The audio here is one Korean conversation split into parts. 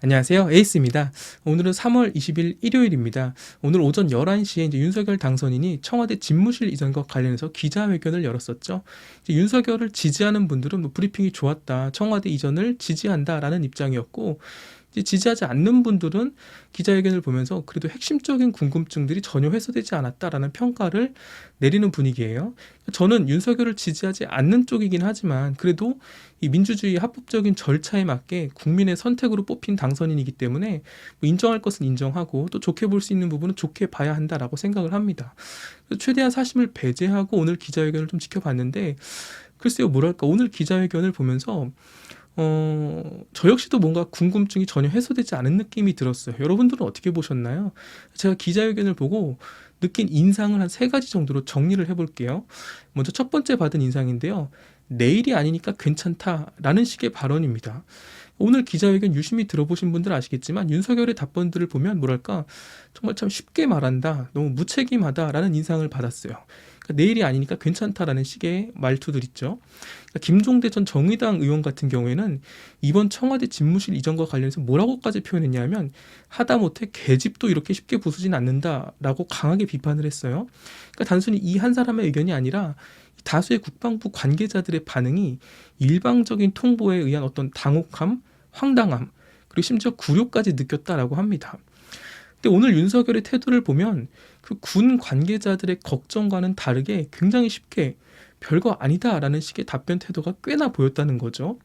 안녕하세요. 에이스입니다. 오늘은 3월 20일 일요일입니다. 오늘 오전 11시에 이제 윤석열 당선인이 청와대 집무실 이전과 관련해서 기자회견을 열었었죠. 이제 윤석열을 지지하는 분들은 뭐 브리핑이 좋았다, 청와대 이전을 지지한다라는 입장이었고, 이제 지지하지 않는 분들은 기자회견을 보면서 그래도 핵심적인 궁금증들이 전혀 해소되지 않았다라는 평가를 내리는 분위기예요. 저는 윤석열을 지지하지 않는 쪽이긴 하지만 그래도 이 민주주의 합법적인 절차에 맞게 국민의 선택으로 뽑힌 당선인이기 때문에 뭐 인정할 것은 인정하고 또 좋게 볼 수 있는 부분은 좋게 봐야 한다라고 생각을 합니다. 그래서 최대한 사심을 배제하고 오늘 기자회견을 좀 지켜봤는데, 글쎄요, 뭐랄까, 오늘 기자회견을 보면서 저 역시도 뭔가 궁금증이 전혀 해소되지 않은 느낌이 들었어요. 여러분들은 어떻게 보셨나요? 제가 기자회견을 보고 느낀 인상을 한 세 가지 정도로 정리를 해볼게요. 먼저 첫 번째 받은 인상인데요. 내일이 아니니까 괜찮다라는 식의 발언입니다. 오늘 기자회견 유심히 들어보신 분들 아시겠지만 윤석열의 답변들을 보면 뭐랄까, 정말 참 쉽게 말한다, 너무 무책임하다라는 인상을 받았어요. 그러니까 내일이 아니니까 괜찮다라는 식의 말투들 있죠. 그러니까 김종대 전 정의당 의원 같은 경우에는 이번 청와대 집무실 이전과 관련해서 뭐라고까지 표현했냐면, 하다못해 계집도 이렇게 쉽게 부수진 않는다라고 강하게 비판을 했어요. 그러니까 단순히 이 한 사람의 의견이 아니라 다수의 국방부 관계자들의 반응이 일방적인 통보에 의한 어떤 당혹함, 황당함, 그리고 심지어 굴욕까지 느꼈다라고 합니다. 근데 오늘 윤석열의 태도를 보면 그 군 관계자들의 걱정과는 다르게 굉장히 쉽게 별거 아니다라는 식의 답변 태도가 꽤나 보였다는 거죠.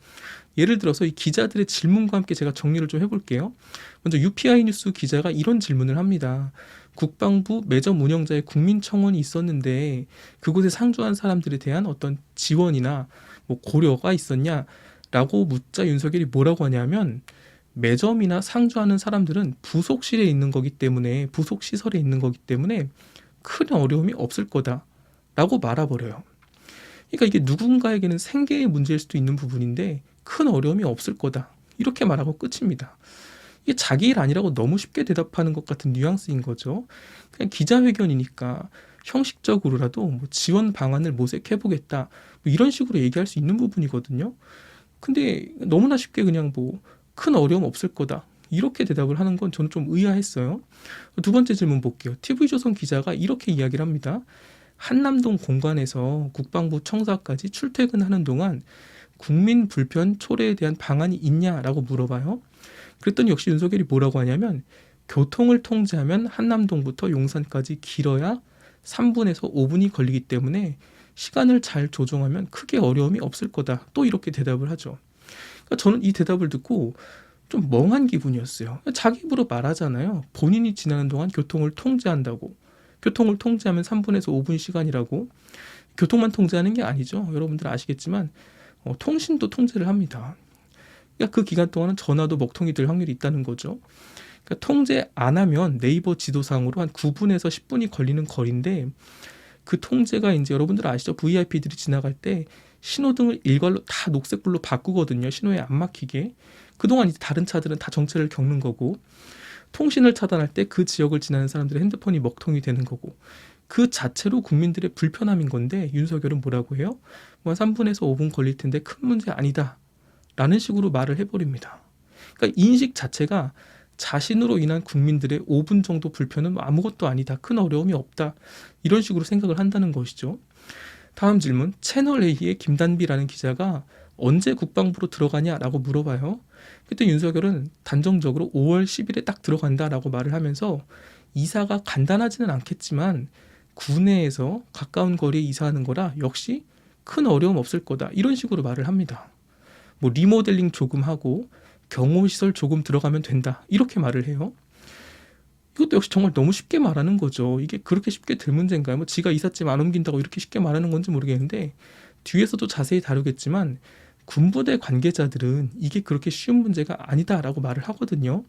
예를 들어서 이 기자들의 질문과 함께 제가 정리를 좀 해볼게요. 먼저 UPI 뉴스 기자가 이런 질문을 합니다. 국방부 매점 운영자의 국민청원이 있었는데 그곳에 상주한 사람들에 대한 어떤 지원이나 뭐 고려가 있었냐라고 묻자 윤석열이 뭐라고 하냐면, 매점이나 상주하는 사람들은 부속실에 있는 거기 때문에, 부속 시설에 있는 거기 때문에 큰 어려움이 없을 거다라고 말아버려요. 그러니까 이게 누군가에게는 생계의 문제일 수도 있는 부분인데 큰 어려움이 없을 거다, 이렇게 말하고 끝입니다. 이게 자기 일 아니라고 너무 쉽게 대답하는 것 같은 뉘앙스인 거죠. 그냥 기자회견이니까 형식적으로라도 뭐 지원 방안을 모색해보겠다, 뭐 이런 식으로 얘기할 수 있는 부분이거든요. 근데 너무나 쉽게 그냥 뭐 큰 어려움 없을 거다, 이렇게 대답을 하는 건 저는 좀 의아했어요. 두 번째 질문 볼게요. TV조선 기자가 이렇게 이야기를 합니다. 한남동 공간에서 국방부 청사까지 출퇴근하는 동안 국민 불편 초래에 대한 방안이 있냐라고 물어봐요. 그랬더니 역시 윤석열이 뭐라고 하냐면, 교통을 통제하면 한남동부터 용산까지 길어야 3분에서 5분이 걸리기 때문에 시간을 잘 조정하면 크게 어려움이 없을 거다, 또 이렇게 대답을 하죠. 그러니까 저는 이 대답을 듣고 좀 멍한 기분이었어요. 자기 입으로 말하잖아요. 본인이 지나는 동안 교통을 통제한다고. 교통을 통제하면 3분에서 5분 시간이라고. 교통만 통제하는 게 아니죠. 여러분들 아시겠지만 통신도 통제를 합니다. 그러니까 그 기간 동안은 전화도 먹통이 될 확률이 있다는 거죠. 그러니까 통제 안 하면 네이버 지도상으로 한 9분에서 10분이 걸리는 거리인데, 그 통제가 이제 여러분들 아시죠? VIP들이 지나갈 때 신호등을 일괄로 다 녹색불로 바꾸거든요. 신호에 안 막히게. 그동안 이제 다른 차들은 다 정체를 겪는 거고, 통신을 차단할 때 그 지역을 지나는 사람들의 핸드폰이 먹통이 되는 거고, 그 자체로 국민들의 불편함인 건데 윤석열은 뭐라고 해요? 뭐 3분에서 5분 걸릴 텐데 큰 문제 아니다, 라는 식으로 말을 해버립니다. 그러니까 인식 자체가 자신으로 인한 국민들의 5분 정도 불편은 아무것도 아니다, 큰 어려움이 없다, 이런 식으로 생각을 한다는 것이죠. 다음 질문. 채널A의 김단비라는 기자가 언제 국방부로 들어가냐라고 물어봐요. 그때 윤석열은 단정적으로 5월 10일에 딱 들어간다라고 말을 하면서, 이사가 간단하지는 않겠지만 구내에서 가까운 거리에 이사하는 거라 역시 큰 어려움 없을 거다, 이런 식으로 말을 합니다. 뭐 리모델링 조금 하고 경호시설 조금 들어가면 된다, 이렇게 말을 해요. 이것도 역시 정말 너무 쉽게 말하는 거죠. 이게 그렇게 쉽게 될 문제인가요? 뭐 지가 이삿짐 안 옮긴다고 이렇게 쉽게 말하는 건지 모르겠는데, 뒤에서도 자세히 다루겠지만 군부대 관계자들은 이게 그렇게 쉬운 문제가 아니다라고 말을 하거든요.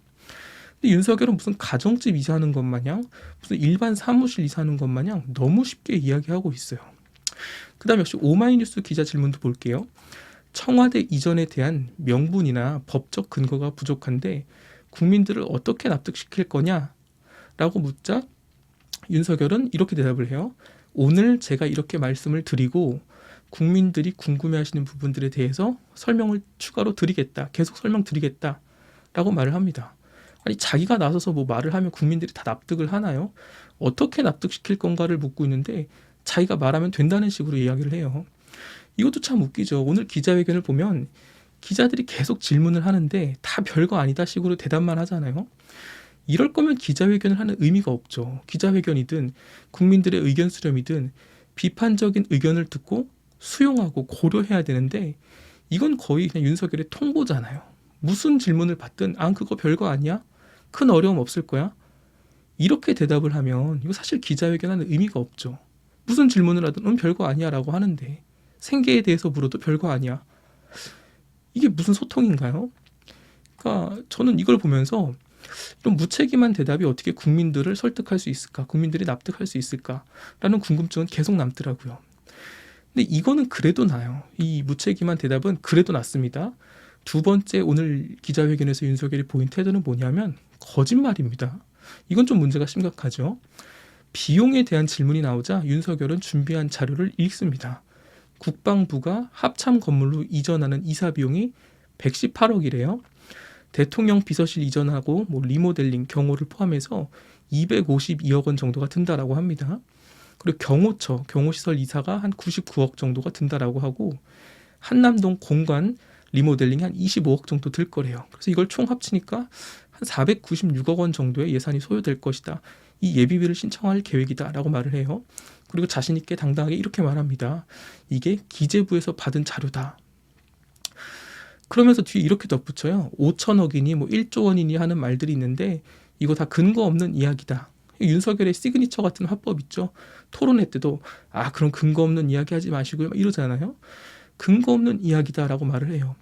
근데 윤석열은 무슨 가정집 이사하는 것 마냥, 무슨 일반 사무실 이사하는 것 마냥 너무 쉽게 이야기하고 있어요. 그 다음 역시 오마이뉴스 기자 질문도 볼게요. 청와대 이전에 대한 명분이나 법적 근거가 부족한데 국민들을 어떻게 납득시킬 거냐? 라고 묻자 윤석열은 이렇게 대답을 해요. 오늘 제가 이렇게 말씀을 드리고 국민들이 궁금해하시는 부분들에 대해서 설명을 추가로 드리겠다, 계속 설명드리겠다, 라고 말을 합니다. 아니 자기가 나서서 뭐 말을 하면 국민들이 다 납득을 하나요? 어떻게 납득시킬 건가를 묻고 있는데 자기가 말하면 된다는 식으로 이야기를 해요. 이것도 참 웃기죠. 오늘 기자회견을 보면 기자들이 계속 질문을 하는데 다 별거 아니다 식으로 대답만 하잖아요. 이럴 거면 기자회견을 하는 의미가 없죠. 기자회견이든 국민들의 의견 수렴이든 비판적인 의견을 듣고 수용하고 고려해야 되는데 이건 거의 그냥 윤석열의 통보잖아요. 무슨 질문을 받든 그거 별거 아니야? 큰 어려움 없을 거야? 이렇게 대답을 하면 이거 사실 기자회견하는 의미가 없죠. 무슨 질문을 하든 별거 아니야 라고 하는데 생계에 대해서 물어도 별거 아니야. 이게 무슨 소통인가요? 그러니까 저는 이걸 보면서 이런 무책임한 대답이 어떻게 국민들을 설득할 수 있을까? 국민들이 납득할 수 있을까?라는 궁금증은 계속 남더라고요. 근데 이거는 그래도 나아요. 이 무책임한 대답은 그래도 낫습니다. 두 번째 오늘 기자회견에서 윤석열이 보인 태도는 뭐냐면 거짓말입니다. 이건 좀 문제가 심각하죠. 비용에 대한 질문이 나오자 윤석열은 준비한 자료를 읽습니다. 국방부가 합참 건물로 이전하는 이사 비용이 118억이래요. 대통령 비서실 이전하고 리모델링, 경호를 포함해서 252억 원 정도가 든다라고 합니다. 그리고 경호처, 경호시설 이사가 한 99억 정도가 든다라고 하고 한남동 공관 리모델링이 한 25억 정도 들 거래요. 그래서 이걸 총 합치니까 한 496억 원 정도의 예산이 소요될 것이다. 이 예비비를 신청할 계획이다 라고 말을 해요. 그리고 자신 있게 당당하게 이렇게 말합니다. 이게 기재부에서 받은 자료다. 그러면서 뒤에 이렇게 덧붙여요. 5천억이니 1조 원이니 하는 말들이 있는데 이거 다 근거 없는 이야기다. 윤석열의 시그니처 같은 화법 있죠. 토론회 때도 그럼 근거 없는 이야기 하지 마시고요 이러잖아요. 근거 없는 이야기다라고 말을 해요.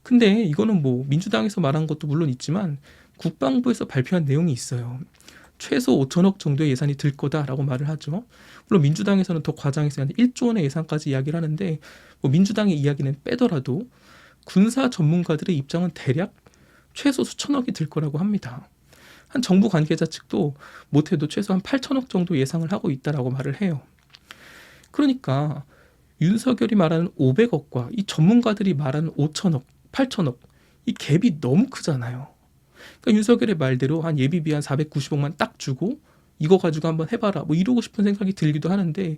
근데 이거는 민주당에서 말한 것도 물론 있지만 국방부에서 발표한 내용이 있어요. 최소 5천억 정도의 예산이 들 거다라고 말을 하죠. 물론 민주당에서는 더 과장해서 한 1조 원의 예산까지 이야기를 하는데 민주당의 이야기는 빼더라도 군사 전문가들의 입장은 대략 최소 수천억이 들 거라고 합니다. 한 정부 관계자 측도 못해도 최소 한 8천억 정도 예상을 하고 있다라고 말을 해요. 그러니까 윤석열이 말하는 500억과 이 전문가들이 말하는 5천억, 8천억 이 갭이 너무 크잖아요. 그러니까 윤석열의 말대로 한 예비비 한 490억만 딱 주고 이거 가지고 한번 해봐라 이러고 싶은 생각이 들기도 하는데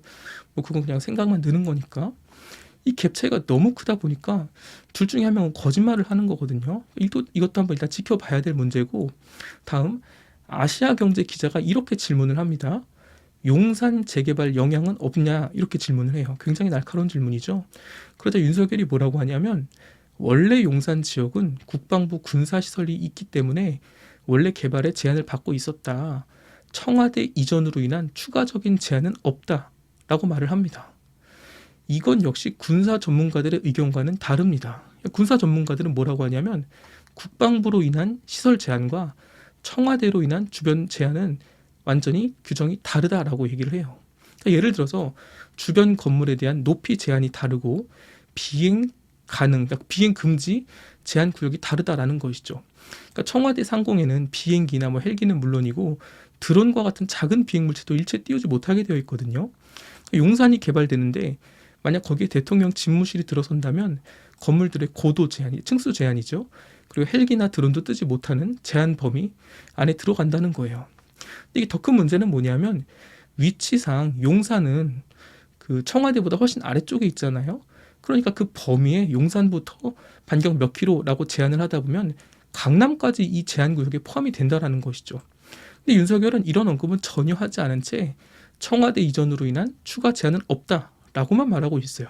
그건 그냥 생각만 드는 거니까 이 갭 차이가 너무 크다 보니까 둘 중에 한 명은 거짓말을 하는 거거든요. 이것도 한번 일단 지켜봐야 될 문제고 다음 아시아경제 기자가 이렇게 질문을 합니다. 용산 재개발 영향은 없냐 이렇게 질문을 해요. 굉장히 날카로운 질문이죠. 그러자 윤석열이 뭐라고 하냐면 원래 용산 지역은 국방부 군사시설이 있기 때문에 원래 개발에 제한을 받고 있었다. 청와대 이전으로 인한 추가적인 제한은 없다라고 말을 합니다. 이건 역시 군사 전문가들의 의견과는 다릅니다. 군사 전문가들은 뭐라고 하냐면 국방부로 인한 시설 제한과 청와대로 인한 주변 제한은 완전히 규정이 다르다라고 얘기를 해요. 그러니까 예를 들어서 주변 건물에 대한 높이 제한이 다르고 비행 가능, 그러니까 비행 금지 제한 구역이 다르다라는 것이죠. 그러니까 청와대 상공에는 비행기나 헬기는 물론이고 드론과 같은 작은 비행 물체도 일체 띄우지 못하게 되어 있거든요. 용산이 개발되는데 만약 거기에 대통령 집무실이 들어선다면 건물들의 고도 제한이, 층수 제한이죠. 그리고 헬기나 드론도 뜨지 못하는 제한 범위 안에 들어간다는 거예요. 근데 이게 더 큰 문제는 뭐냐면 위치상 용산은 그 청와대보다 훨씬 아래쪽에 있잖아요. 그러니까 그 범위에 용산부터 반경 몇 킬로라고 제한을 하다 보면 강남까지 이 제한 구역에 포함이 된다라는 것이죠. 근데 윤석열은 이런 언급은 전혀 하지 않은 채 청와대 이전으로 인한 추가 제한은 없다라고만 말하고 있어요.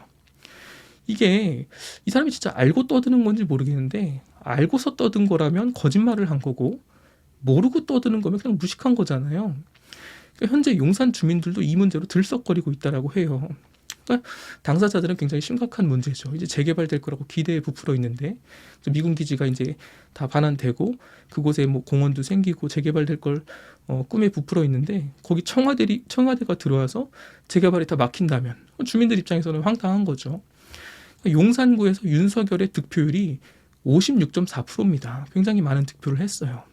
이게 이 사람이 진짜 알고 떠드는 건지 모르겠는데 알고서 떠든 거라면 거짓말을 한 거고 모르고 떠드는 거면 그냥 무식한 거잖아요. 그러니까 현재 용산 주민들도 이 문제로 들썩거리고 있다라고 해요. 그러니까 당사자들은 굉장히 심각한 문제죠. 이제 재개발될 거라고 기대에 부풀어 있는데 미군 기지가 이제 다 반환되고 그곳에 공원도 생기고 재개발될 걸 꿈에 부풀어 있는데 거기 청와대가 들어와서 재개발이 다 막힌다면 주민들 입장에서는 황당한 거죠. 그러니까 용산구에서 윤석열의 득표율이 56.4%입니다. 굉장히 많은 득표를 했어요.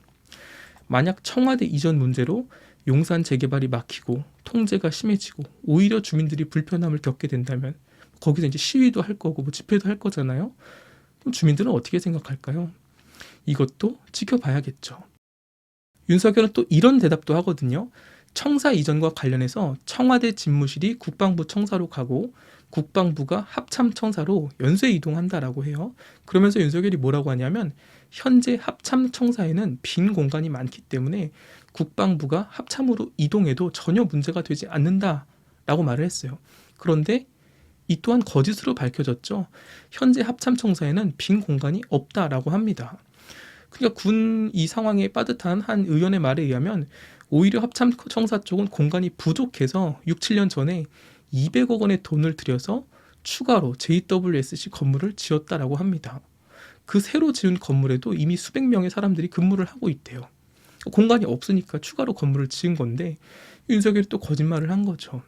만약 청와대 이전 문제로 용산 재개발이 막히고 통제가 심해지고 오히려 주민들이 불편함을 겪게 된다면 거기서 이제 시위도 할 거고 집회도 할 거잖아요. 그럼 주민들은 어떻게 생각할까요? 이것도 지켜봐야겠죠. 윤석열은 또 이런 대답도 하거든요. 청사 이전과 관련해서 청와대 집무실이 국방부 청사로 가고 국방부가 합참청사로 연쇄 이동한다라고 해요. 그러면서 윤석열이 뭐라고 하냐면 현재 합참청사에는 빈 공간이 많기 때문에 국방부가 합참으로 이동해도 전혀 문제가 되지 않는다라고 말을 했어요. 그런데 이 또한 거짓으로 밝혀졌죠. 현재 합참청사에는 빈 공간이 없다라고 합니다. 그러니까 군 이 상황에 빠듯한 한 의원의 말에 의하면 오히려 합참청사 쪽은 공간이 부족해서 6, 7년 전에 200억 원의 돈을 들여서 추가로 JWSC 건물을 지었다라고 합니다. 그 새로 지은 건물에도 이미 수백 명의 사람들이 근무를 하고 있대요. 공간이 없으니까 추가로 건물을 지은 건데 윤석열이 또 거짓말을 한 거죠.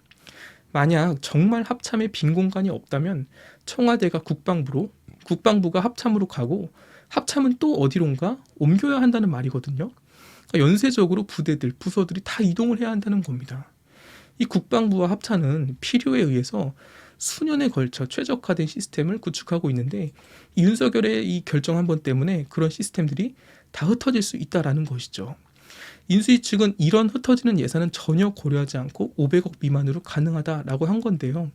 만약 정말 합참에 빈 공간이 없다면 청와대가 국방부로, 국방부가 합참으로 가고 합참은 또 어디론가 옮겨야 한다는 말이거든요. 그러니까 연쇄적으로 부대들, 부서들이 다 이동을 해야 한다는 겁니다. 이 국방부와 합참은 필요에 의해서 수년에 걸쳐 최적화된 시스템을 구축하고 있는데 이 윤석열의 이 결정 한 번 때문에 그런 시스템들이 다 흩어질 수 있다라는 것이죠. 인수위 측은 이런 흩어지는 예산은 전혀 고려하지 않고 500억 미만으로 가능하다라고 한 건데요.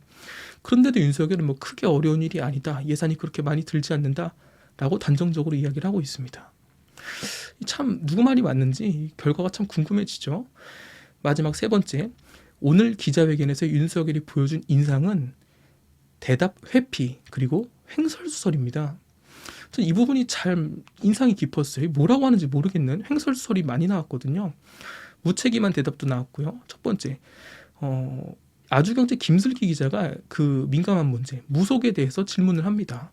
그런데도 윤석열은 뭐 크게 어려운 일이 아니다. 예산이 그렇게 많이 들지 않는다라고 단정적으로 이야기를 하고 있습니다. 참 누구 말이 맞는지 결과가 참 궁금해지죠. 마지막 세 번째, 오늘 기자회견에서 윤석열이 보여준 인상은 대답 회피 그리고 횡설수설입니다. 전 이 부분이 참 인상이 깊었어요. 뭐라고 하는지 모르겠는 횡설수설이 많이 나왔거든요. 무책임한 대답도 나왔고요. 첫 번째, 아주경제 김슬기 기자가 그 민감한 문제, 무속에 대해서 질문을 합니다.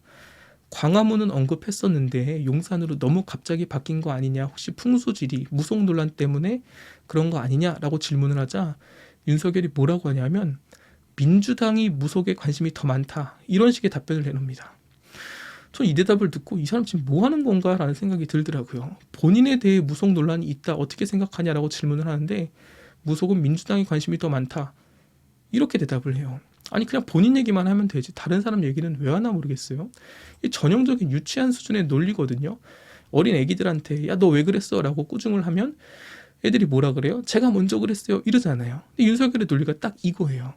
광화문은 언급했었는데 용산으로 너무 갑자기 바뀐 거 아니냐, 혹시 풍수지리, 무속 논란 때문에 그런 거 아니냐라고 질문을 하자 윤석열이 뭐라고 하냐면 민주당이 무속에 관심이 더 많다, 이런 식의 답변을 내놓습니다. 전 이 대답을 듣고 이 사람 지금 뭐 하는 건가 라는 생각이 들더라고요. 본인에 대해 무속 논란이 있다, 어떻게 생각하냐라고 질문을 하는데 무속은 민주당이 관심이 더 많다, 이렇게 대답을 해요. 아니 그냥 본인 얘기만 하면 되지 다른 사람 얘기는 왜 하나 모르겠어요. 이 전형적인 유치한 수준의 논리거든요. 어린 애기들한테 야 너 왜 그랬어 라고 꾸중을 하면 애들이 뭐라 그래요? 제가 먼저 그랬어요 이러잖아요. 근데 윤석열의 논리가 딱 이거예요.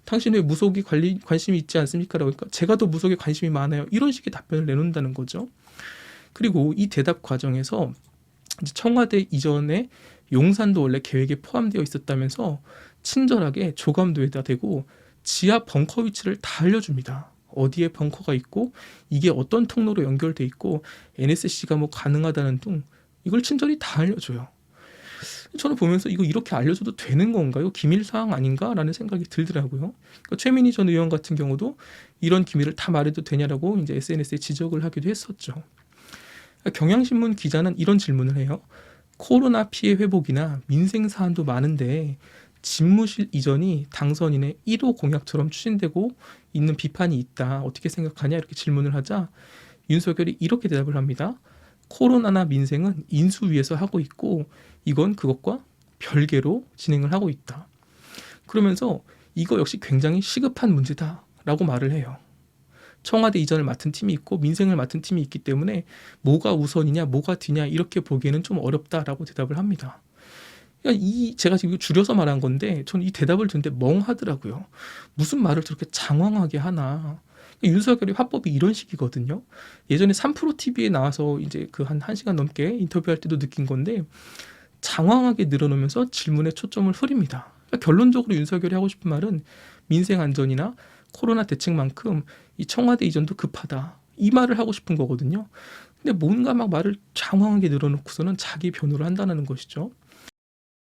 당신 왜 무속에 관심이 있지 않습니까? 라고 하니까 제가 더 무속에 관심이 많아요, 이런 식의 답변을 내놓는다는 거죠. 그리고 이 대답 과정에서 이제 청와대 이전에 용산도 원래 계획에 포함되어 있었다면서 친절하게 조감도에다 대고 지하 벙커 위치를 다 알려줍니다. 어디에 벙커가 있고 이게 어떤 통로로 연결돼 있고 NSC가 뭐 가능하다는 등 이걸 친절히 다 알려줘요. 저는 보면서 이거 이렇게 알려줘도 되는 건가요? 기밀사항 아닌가라는 생각이 들더라고요. 그러니까 최민희 전 의원 같은 경우도 이런 기밀을 다 말해도 되냐라고 이제 SNS에 지적을 하기도 했었죠. 경향신문 기자는 이런 질문을 해요. 코로나 피해 회복이나 민생 사안도 많은데 집무실 이전이 당선인의 1호 공약처럼 추진되고 있는 비판이 있다. 어떻게 생각하냐? 이렇게 질문을 하자 윤석열이 이렇게 대답을 합니다. 코로나나 민생은 인수위에서 하고 있고 이건 그것과 별개로 진행을 하고 있다. 그러면서 이거 역시 굉장히 시급한 문제다라고 말을 해요. 청와대 이전을 맡은 팀이 있고 민생을 맡은 팀이 있기 때문에 뭐가 우선이냐 뭐가 뒤냐 이렇게 보기에는 좀 어렵다라고 대답을 합니다. 그러니까 제가 지금 줄여서 말한 건데 저는 이 대답을 듣는데 멍하더라고요. 무슨 말을 저렇게 장황하게 하나. 윤석열의 화법이 이런 식이거든요. 예전에 3프로TV에 나와서 이제 그 한 1시간 넘게 인터뷰할 때도 느낀 건데 장황하게 늘어놓으면서 질문에 초점을 흐립니다. 그러니까 결론적으로 윤석열이 하고 싶은 말은 민생 안전이나 코로나 대책만큼 이 청와대 이전도 급하다, 이 말을 하고 싶은 거거든요. 근데 뭔가 막 말을 장황하게 늘어놓고서는 자기 변호를 한다는 것이죠.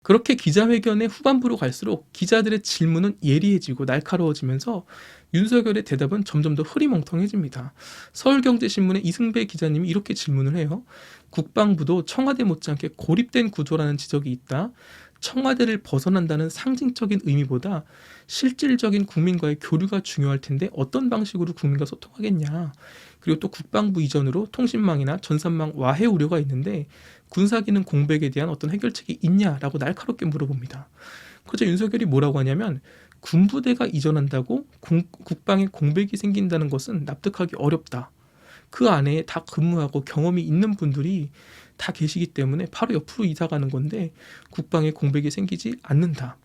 그렇게 기자회견의 후반부로 갈수록 기자들의 질문은 예리해지고 날카로워지면서 윤석열의 대답은 점점 더 흐리멍텅해집니다. 서울경제신문의 이승배 기자님이 이렇게 질문을 해요. 국방부도 청와대 못지않게 고립된 구조라는 지적이 있다. 청와대를 벗어난다는 상징적인 의미보다 실질적인 국민과의 교류가 중요할 텐데 어떤 방식으로 국민과 소통하겠냐. 그리고 또 국방부 이전으로 통신망이나 전산망 와해 우려가 있는데 군사기능 공백에 대한 어떤 해결책이 있냐라고 날카롭게 물어봅니다. 그러자 윤석열이 뭐라고 하냐면 군부대가 이전한다고 국방에 공백이 생긴다는 것은 납득하기 어렵다. 그 안에 다 근무하고 경험이 있는 분들이 다 계시기 때문에 바로 옆으로 이사 가는 건데 국방에 공백이 생기지 않는다.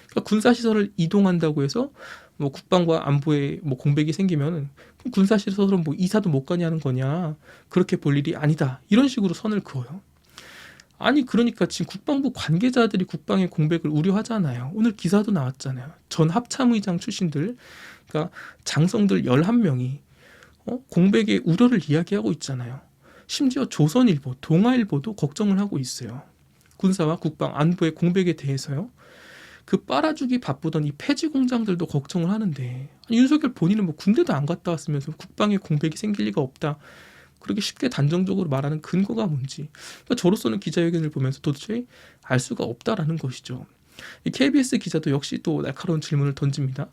그러니까 군사시설을 이동한다고 해서 뭐 국방과 안보에 뭐 공백이 생기면 군사시설은 뭐 이사도 못 가냐는 거냐, 그렇게 볼 일이 아니다, 이런 식으로 선을 그어요. 아니 그러니까 지금 국방부 관계자들이 국방의 공백을 우려하잖아요. 오늘 기사도 나왔잖아요. 전 합참의장 출신들, 그러니까 장성들 11명이 공백의 우려를 이야기하고 있잖아요. 심지어 조선일보, 동아일보도 걱정을 하고 있어요. 군사와 국방, 안보의 공백에 대해서요. 그 빨아주기 바쁘던 이 폐지 공장들도 걱정을 하는데, 아니, 윤석열 본인은 뭐 군대도 안 갔다 왔으면서 국방에 공백이 생길 리가 없다, 그렇게 쉽게 단정적으로 말하는 근거가 뭔지, 그러니까 저로서는 기자회견을 보면서 도대체 알 수가 없다라는 것이죠. 이 KBS 기자도 역시 또 날카로운 질문을 던집니다.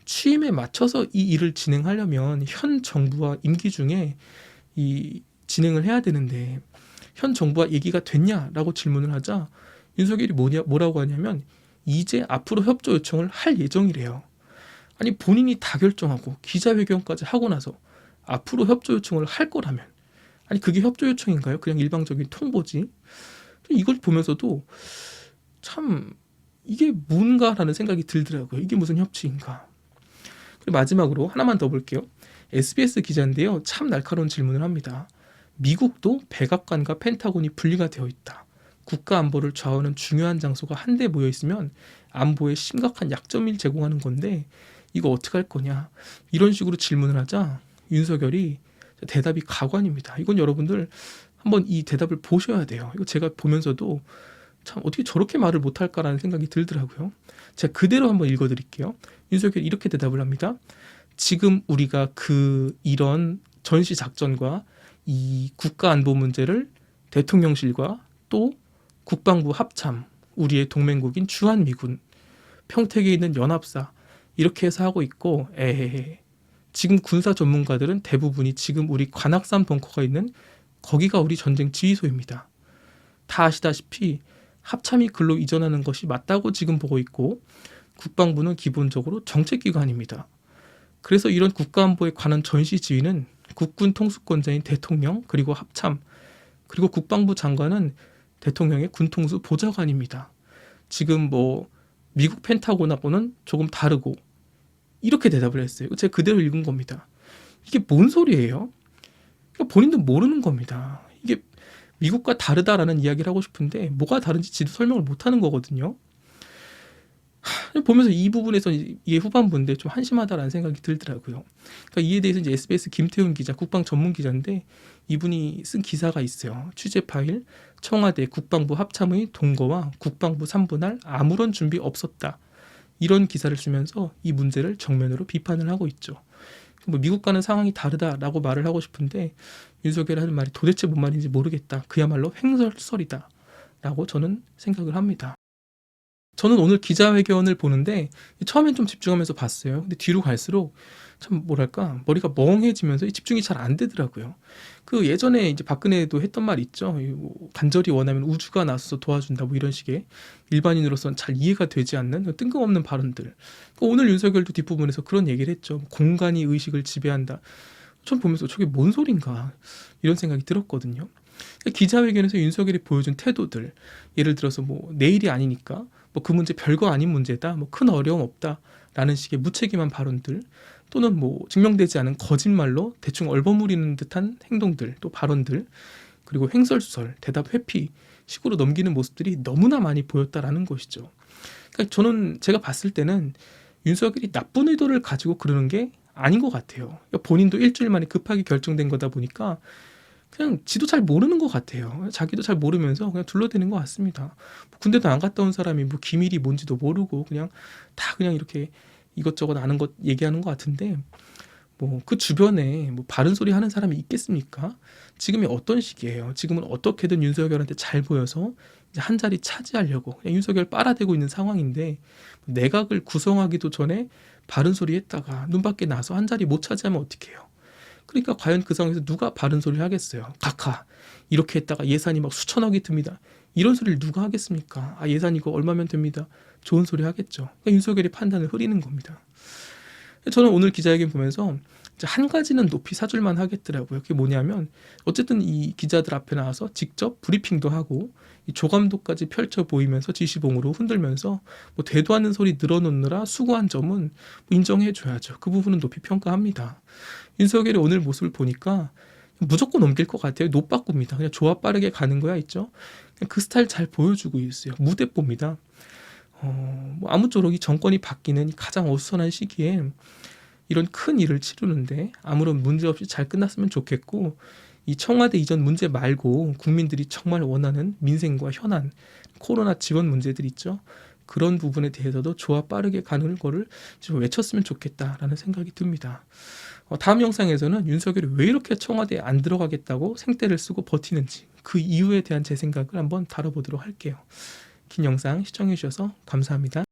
취임에 맞춰서 이 일을 진행하려면 현 정부와 임기 중에 이 진행을 해야 되는데 현 정부와 얘기가 됐냐라고 질문을 하자 윤석열이 뭐라고 하냐면 이제 앞으로 협조 요청을 할 예정이래요. 아니 본인이 다 결정하고 기자회견까지 하고 나서 앞으로 협조 요청을 할 거라면, 아니 그게 협조 요청인가요? 그냥 일방적인 통보지. 이걸 보면서도 참 이게 뭔가라는 생각이 들더라고요. 이게 무슨 협치인가. 그리고 마지막으로 하나만 더 볼게요. SBS 기자인데요. 참 날카로운 질문을 합니다. 미국도 백악관과 펜타곤이 분리가 되어 있다. 국가 안보를 좌우하는 중요한 장소가 한데 모여 있으면 안보에 심각한 약점을 제공하는 건데 이거 어떻게 할 거냐, 이런 식으로 질문을 하자 윤석열이 대답이 가관입니다. 이건 여러분들 한번 이 대답을 보셔야 돼요. 이거 제가 보면서도 참 어떻게 저렇게 말을 못할까라는 생각이 들더라고요. 제가 그대로 한번 읽어드릴게요. 윤석열이 이렇게 대답을 합니다. 지금 우리가 이런 전시 작전과 이 국가 안보 문제를 대통령실과 또 국방부 합참, 우리의 동맹국인 주한미군, 평택에 있는 연합사 이렇게 해서 하고 있고, 지금 군사 전문가들은 대부분이 지금 우리 관악산 벙커가 있는 거기가 우리 전쟁 지휘소입니다. 다 아시다시피 합참이 글로 이전하는 것이 맞다고 지금 보고 있고 국방부는 기본적으로 정책기관입니다. 그래서 이런 국가안보에 관한 전시 지휘는 국군 통수권자인 대통령, 그리고 합참, 그리고 국방부 장관은 대통령의 군통수 보좌관입니다. 지금 뭐 미국 펜타곤하고는 조금 다르고, 이렇게 대답을 했어요. 제가 그대로 읽은 겁니다. 이게 뭔 소리예요? 그러니까 본인도 모르는 겁니다. 이게 미국과 다르다라는 이야기를 하고 싶은데 뭐가 다른지 지도 설명을 못하는 거거든요. 보면서 이 부분에서 이게 후반부인데 좀 한심하다라는 생각이 들더라고요. 그러니까 이에 대해서 이제 SBS 김태훈 기자, 국방 전문 기자인데 이분이 쓴 기사가 있어요. 취재 파일, 청와대 국방부 합참의 동거와 국방부 3분할 아무런 준비 없었다, 이런 기사를 쓰면서 이 문제를 정면으로 비판을 하고 있죠. 뭐 미국과는 상황이 다르다라고 말을 하고 싶은데 윤석열이 하는 말이 도대체 뭔 말인지 모르겠다, 그야말로 횡설설이다 라고 저는 생각을 합니다. 저는 오늘 기자회견을 보는데 처음엔 좀 집중하면서 봤어요. 근데 뒤로 갈수록 참 뭐랄까 머리가 멍해지면서 집중이 잘 안 되더라고요. 그 예전에 이제 박근혜도 했던 말 있죠. 뭐 간절히 원하면 우주가 나서서 도와준다, 뭐 이런 식의 일반인으로서는 잘 이해가 되지 않는 뜬금없는 발언들. 오늘 윤석열도 뒷부분에서 그런 얘기를 했죠. 공간이 의식을 지배한다. 전 보면서 저게 뭔 소린가 이런 생각이 들었거든요. 기자회견에서 윤석열이 보여준 태도들, 예를 들어서 뭐 내일이 아니니까 뭐 그 문제 별거 아닌 문제다, 뭐 큰 어려움 없다라는 식의 무책임한 발언들, 또는 뭐 증명되지 않은 거짓말로 대충 얼버무리는 듯한 행동들, 또 발언들, 그리고 횡설수설, 대답 회피 식으로 넘기는 모습들이 너무나 많이 보였다라는 것이죠. 그러니까 저는 제가 봤을 때는 윤석열이 나쁜 의도를 가지고 그러는 게 아닌 것 같아요. 그러니까 본인도 일주일 만에 급하게 결정된 거다 보니까 그냥 지도 잘 모르는 것 같아요. 자기도 잘 모르면서 그냥 둘러대는 것 같습니다. 군대도 안 갔다 온 사람이 뭐 기밀이 뭔지도 모르고 그냥 다 그냥 이렇게 이것저것 아는 것 얘기하는 것 같은데, 뭐 그 주변에 뭐 바른 소리 하는 사람이 있겠습니까? 지금이 어떤 시기예요? 지금은 어떻게든 윤석열한테 잘 보여서 이제 한 자리 차지하려고 그냥 윤석열 빨아대고 있는 상황인데, 내각을 구성하기도 전에 바른 소리 했다가 눈 밖에 나서 한 자리 못 차지하면 어떡해요? 그러니까 과연 그 상황에서 누가 바른 소리를 하겠어요? 각하 이렇게 했다가 예산이 막 수천억이 듭니다, 이런 소리를 누가 하겠습니까? 아, 예산 이거 얼마면 됩니다, 좋은 소리 하겠죠. 그러니까 윤석열이 판단을 흐리는 겁니다. 저는 오늘 기자회견 보면서 이제 한 가지는 높이 사줄만 하겠더라고요. 그게 뭐냐면 어쨌든 이 기자들 앞에 나와서 직접 브리핑도 하고 이 조감도까지 펼쳐 보이면서 지시봉으로 흔들면서 뭐 대도 않는 소리 늘어놓느라 수고한 점은 인정해 줘야죠. 그 부분은 높이 평가합니다. 윤석열의 오늘 모습을 보니까 무조건 넘길 것 같아요. 노빠꾸입니다. 그냥 조합 빠르게 가는 거야 있죠. 그냥 그 스타일 잘 보여주고 있어요. 무대뽀입니다. 뭐 아무쪼록 이 정권이 바뀌는 가장 어수선한 시기에 이런 큰 일을 치르는데 아무런 문제 없이 잘 끝났으면 좋겠고, 이 청와대 이전 문제 말고 국민들이 정말 원하는 민생과 현안, 코로나 지원 문제들 있죠. 그런 부분에 대해서도 조합 빠르게 가는 거를 좀 외쳤으면 좋겠다라는 생각이 듭니다. 다음 영상에서는 윤석열이 왜 이렇게 청와대에 안 들어가겠다고 생떼를 쓰고 버티는지, 그 이유에 대한 제 생각을 한번 다뤄보도록 할게요. 긴 영상 시청해 주셔서 감사합니다.